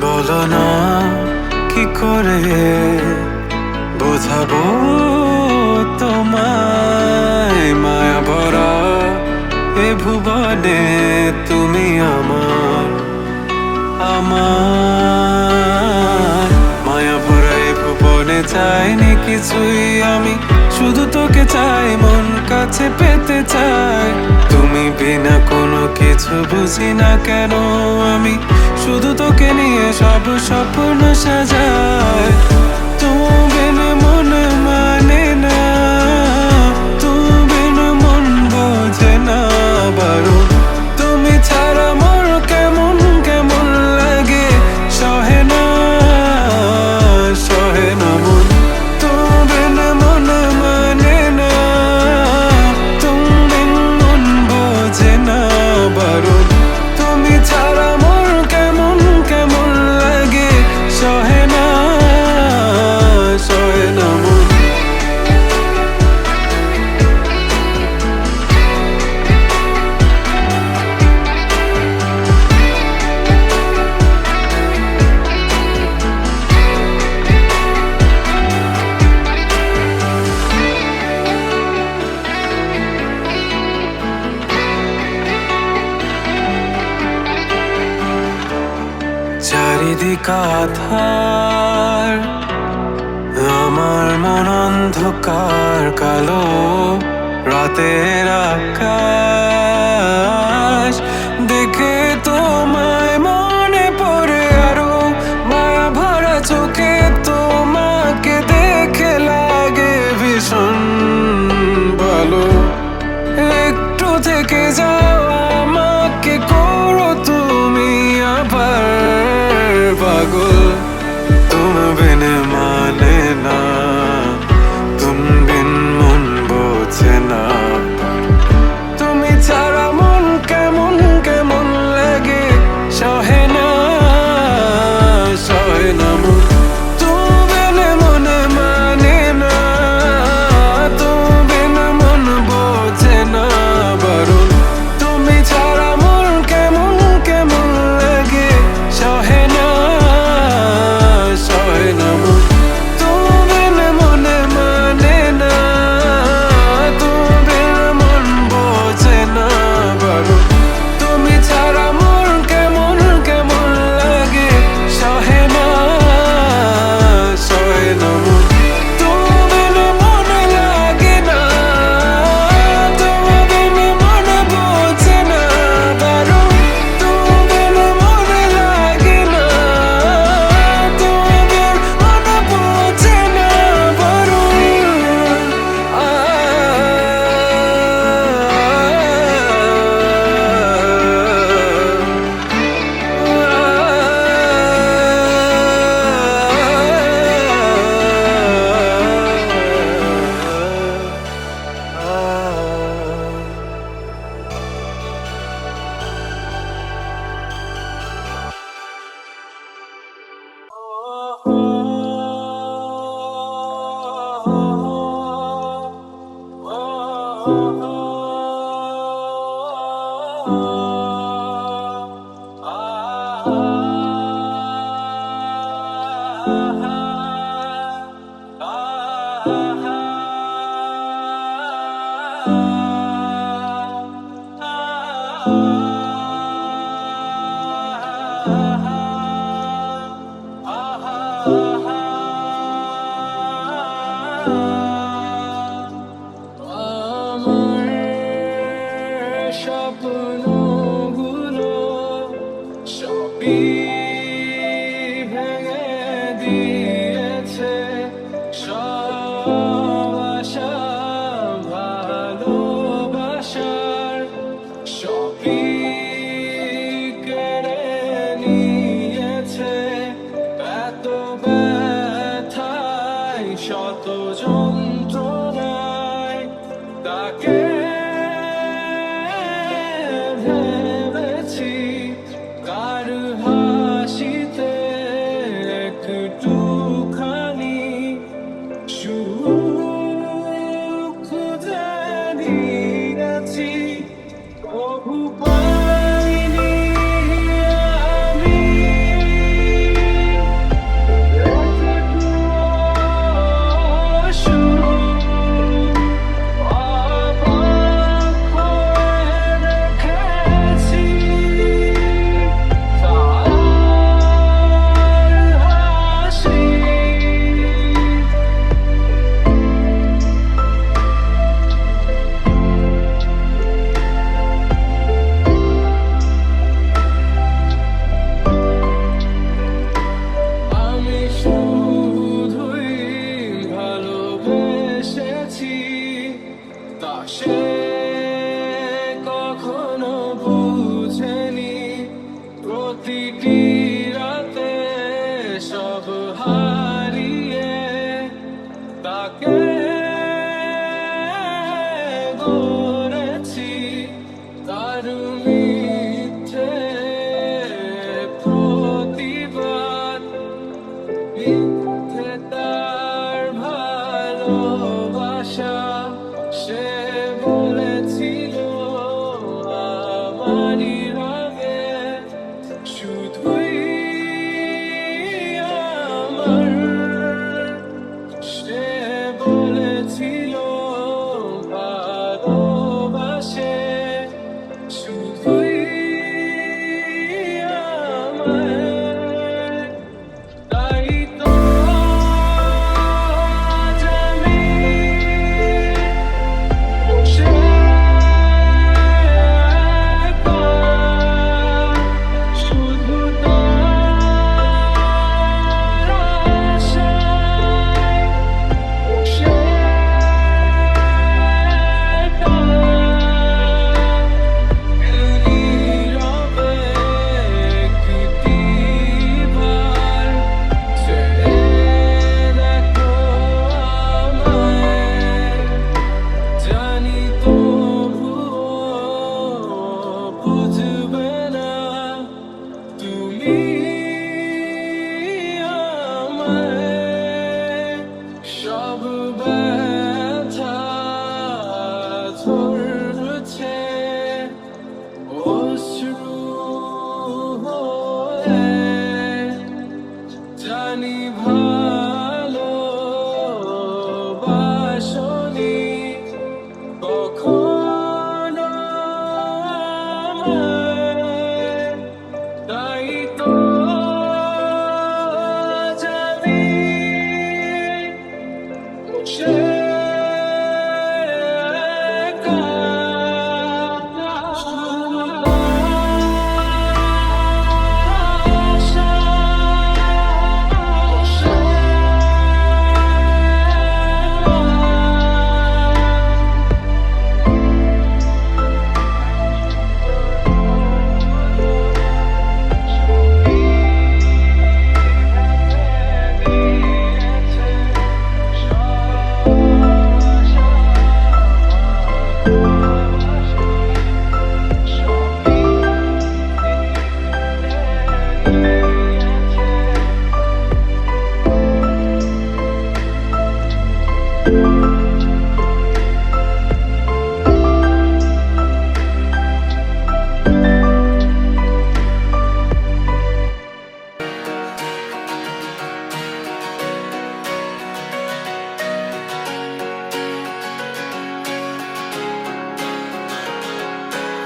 বলো না কি করে বোঝাবো তোমায়, মায়া ভরা এ ভুবনে তুমি আমার আমার মায়া ভরা এ ভুবনে চাইনি কিছুই আমি, শুধু তোকে চাই, মন কাছে পেতে চাই। তুমি বিনা কোনো কিছু বুঝি না কেন আমি, শুধু তোকে নিয়ে সব স্বপ্ন সাজাই। তুমি বিনা মন মানে না, তুমি বিনা মন বোঝে না বারণ। তুমি ছাড়া মোর কেমন কেমন লাগে, সহে না সহে না মন। তুমি বিনা মন মানে না, তুমি বিনা মন বোঝে না বারণ। তুমি ছাড়া মোর কেমন কেমন লাগে, সহে না সহে না মন। চারিদিক আধার, আমার মন অন্ধকার কালো, রাতের আকাশ দেখে তোমায় মনে পড়ে আরো, মায়া ভরা চোখে তোমাকে দেখে লাগে ভীষণ ভালো। একটু থেকে যাও, আমাকে করো তুমি আবার পাগল। তুমি বিন মানে না, তুমি বিন মন বোঝে না। তুমি ছাড়া মন কেমন কেমন লাগে, সহে না সহে না মন। তুমি বিন মন মানে না, তুমি বিন মন বোঝে না বারণ। তুমি ছাড়া মন কেমন কেমন লাগে, সহে না সহে না মন। তুমি বিন মন মানে না, তুমি বিন মন বোঝে না বারণ। তুমি ছাড়া মন কেমন কেমন লাগে, সহে না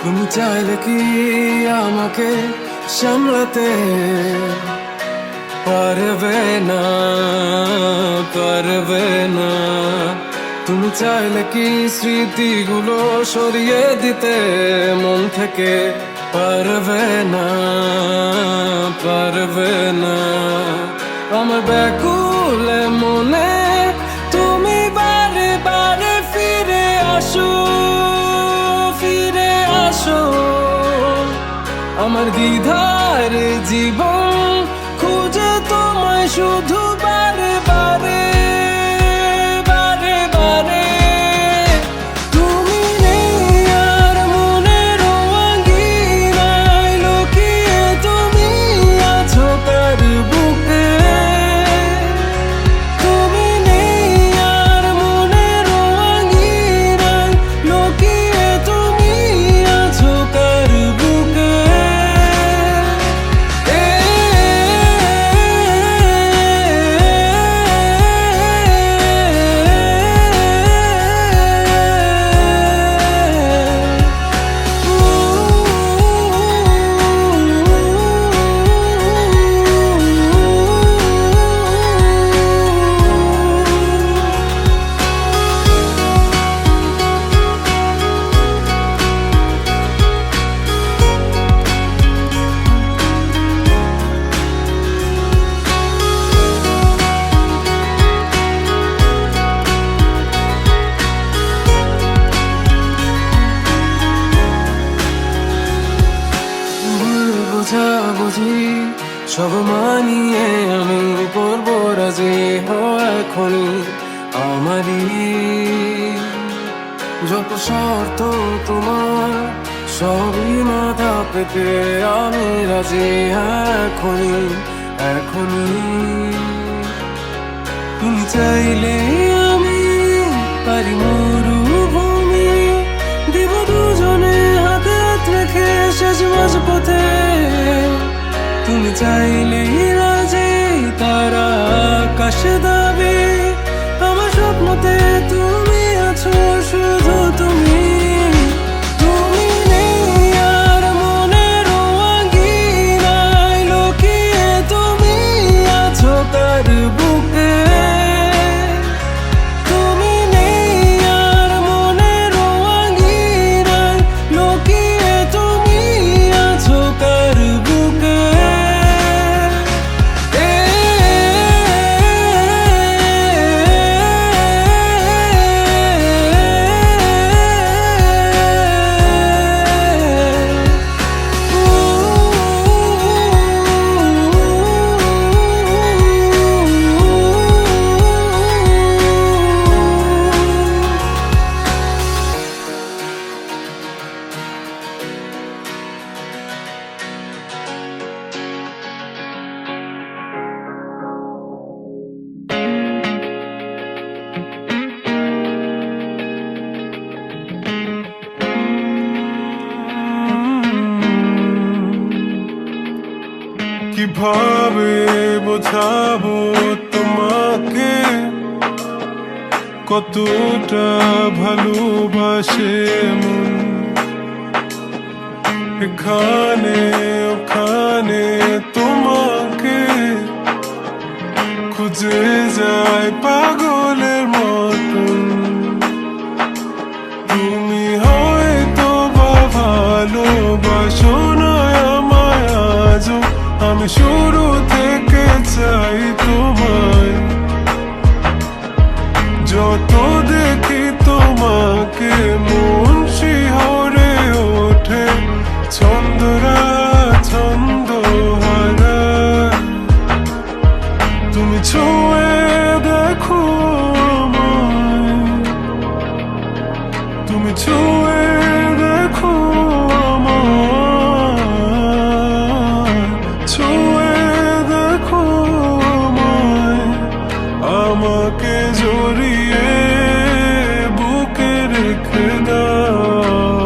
তুমি চাইলে কি আমাকে সামলাতে পারবে না, পারবে না। তুমি চাইলে কি স্মৃতিগুলো সরিয়ে দিতে মন থেকে পারবে না, পারবে না। আমার ব্যাকুল মনে তুমি বারে বারে ফিরে আসো, ফিরে আসো। আমার দ্বিধার জীবন খুঁজে তোমায় শুধু বারে বারে, বারে বারে। তুমি নেই আর মনের আঙিনায়, লুকিয়ে তুমি আছো কার বুকে। তুমি নেই আর মনের আঙিনায়, লুকিয়ে তুমি আছো কার বুকে। বুঝি সব মানিয়ে আমি করবো রাজি, এখনই আমারই যত শর্ত তোমার সবই মাথা পেতে আমি রাজি, এখনই, এখনই। তুমি চাইলে আমি পারি মরুভূমি, দিব দুজনে হাতে হাত রেখে শেষ মাঝপথে। তুমি চাইলে রাজি তারা আকাশে দাবি, আমার স্বপ্নতে তুমি আছো শুধু তুমি। তুমি নেই আর মনের আঙিনায়, লুকিয়ে তুমি আছো কার বুকে। তুমি নেই আর মনের আঙিনায়, লুকিয়ে তুমি আছো কার বুকে। কিভাবে বোঝাবো তোমাকে কতটা ভালোবাসে মন, এখানে ওখানে তোমাকে খুঁজে যায় পাগলের মতন। তুমি হয়তো বা ভালোবাসো না আমায় আজও, আমি শুরু থেকে চাই তোমায়। যত দেখি তোমাকে মন শিহরে ওঠে, ছন্দরা ছন্দ হারায়। তুমি ছুঁয়ে দেখো আমায়, তুমি ছুঁয়ে দেখো আমায়, ছুঁয়ে দেখো আমায়। আমাকে জড়িয়ে বুকে রেখে দাও।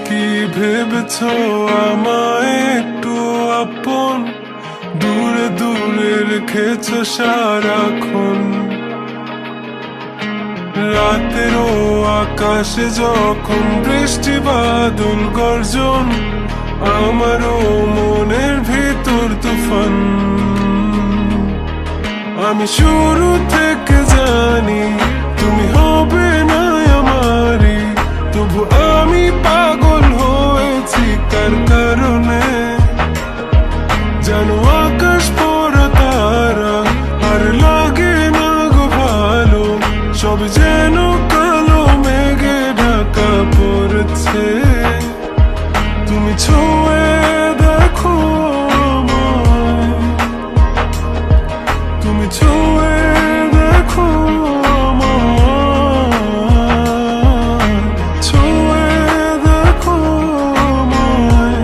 কি ভেবেছ আমায় একটু আপন, দূরে দূরে রেখেছ সারাক্ষণ। রাতেরও আকাশে যখন বৃষ্টি বাদল গর্জন, আমারও মনের ভিতর তুফান। আমি শুরু থেকে জানি তুমি হবে না আমারই, তবু আমি পাগল হয়েছি কার কারণে। জানো আকাশ পড়া তারা আর লাগে না গো ভালো, সব যেন কালো মেঘে ঢাকা পড়ছে। তুমি ছুঁয়ে দেখো আমায়, তুমি ছুঁয়ে দেখো আমায়, ছুঁয়ে দেখো আমায়,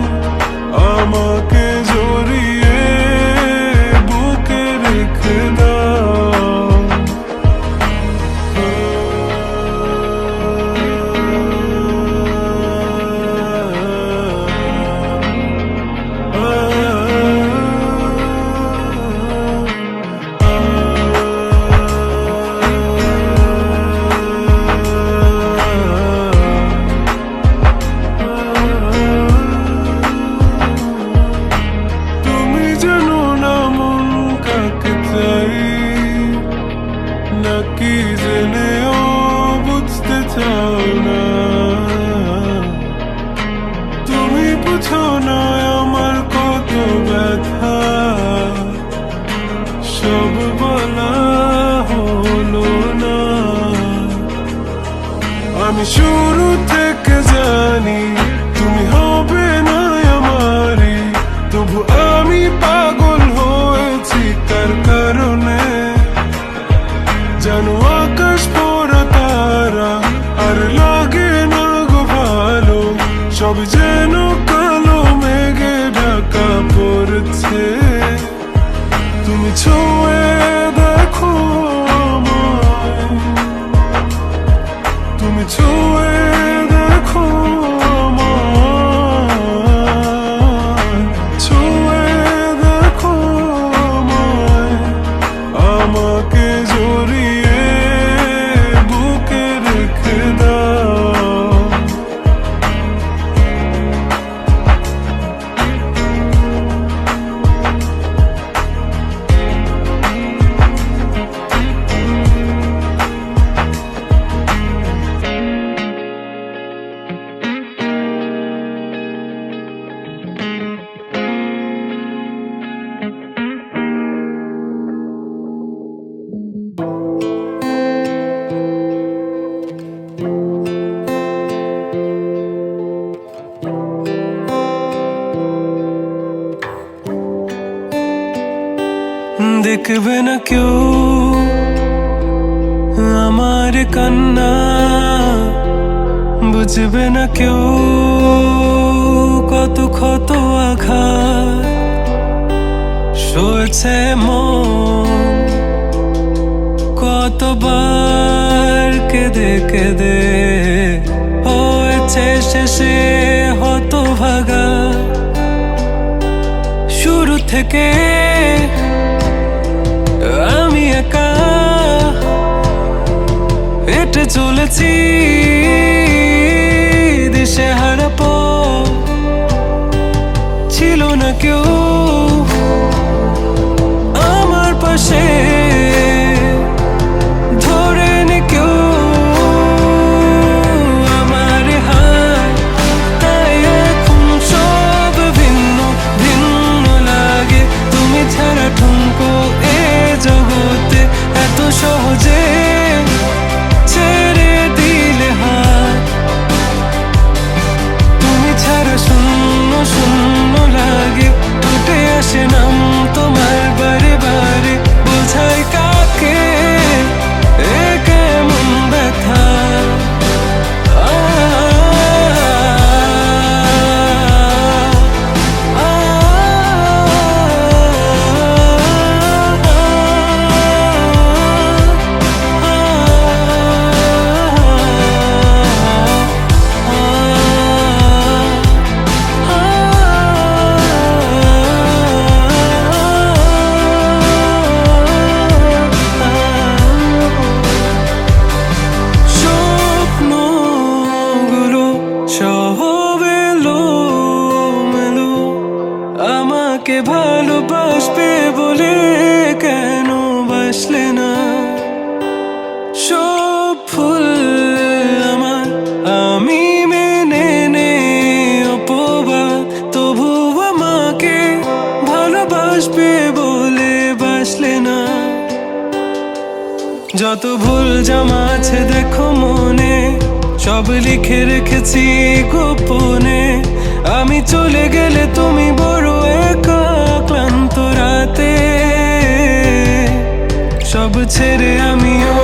আমাকে জড়িয়ে বুকে রেখে দাও। তুমি জানো না মন কাকে চাই, নাকি জেনেও বুঝতে চাও না। তুমি বুঝো না আমার কত ব্যথা, সব বলা হলো না। আমি শুরু থেকে জানি তুমি হবে না আমারই, তবু আমি পাগল হয়েছি কার কারণে। জানো আকাশ পড়া তারা আর লাগে না গো ভালো, সব যেন কালো মেঘে ঢাকা পড়ছে। তুমি ছুঁয়ে দেখো আমায়, তুমি ছুঁয়ে দেখো আমায়, ছুঁয়ে দেখো আমায়, আমাকে জড়িয়ে বুকে রেখে দাও। দেখবে না কেউ আমার কান্না, বুঝবে না কেউ কত ক্ষত আঘাত সয়েছে মন, কতবার কেঁদে কেঁদে হয়েছে শেষে হতভাগা। শুরু থেকে আমি একা হেঁটে চলেছি দিশেহারা পথ, ছিল না কেউ আমার পাশে, ধরে নি কেউ আমার হাত। তাই এখন সব ভিন্ন ভিন্ন লাগে, তুমি ছাড়া ঠুনকো এ জগতে এত সহজে ছেড়ে দিলে। জামা আছে দেখো মনে, সব লিখে রেখেছি গোপনে। আমি চলে গেলে তুমি বড় একা ক্লান্ত রাতে, সব ছেড়ে আমিও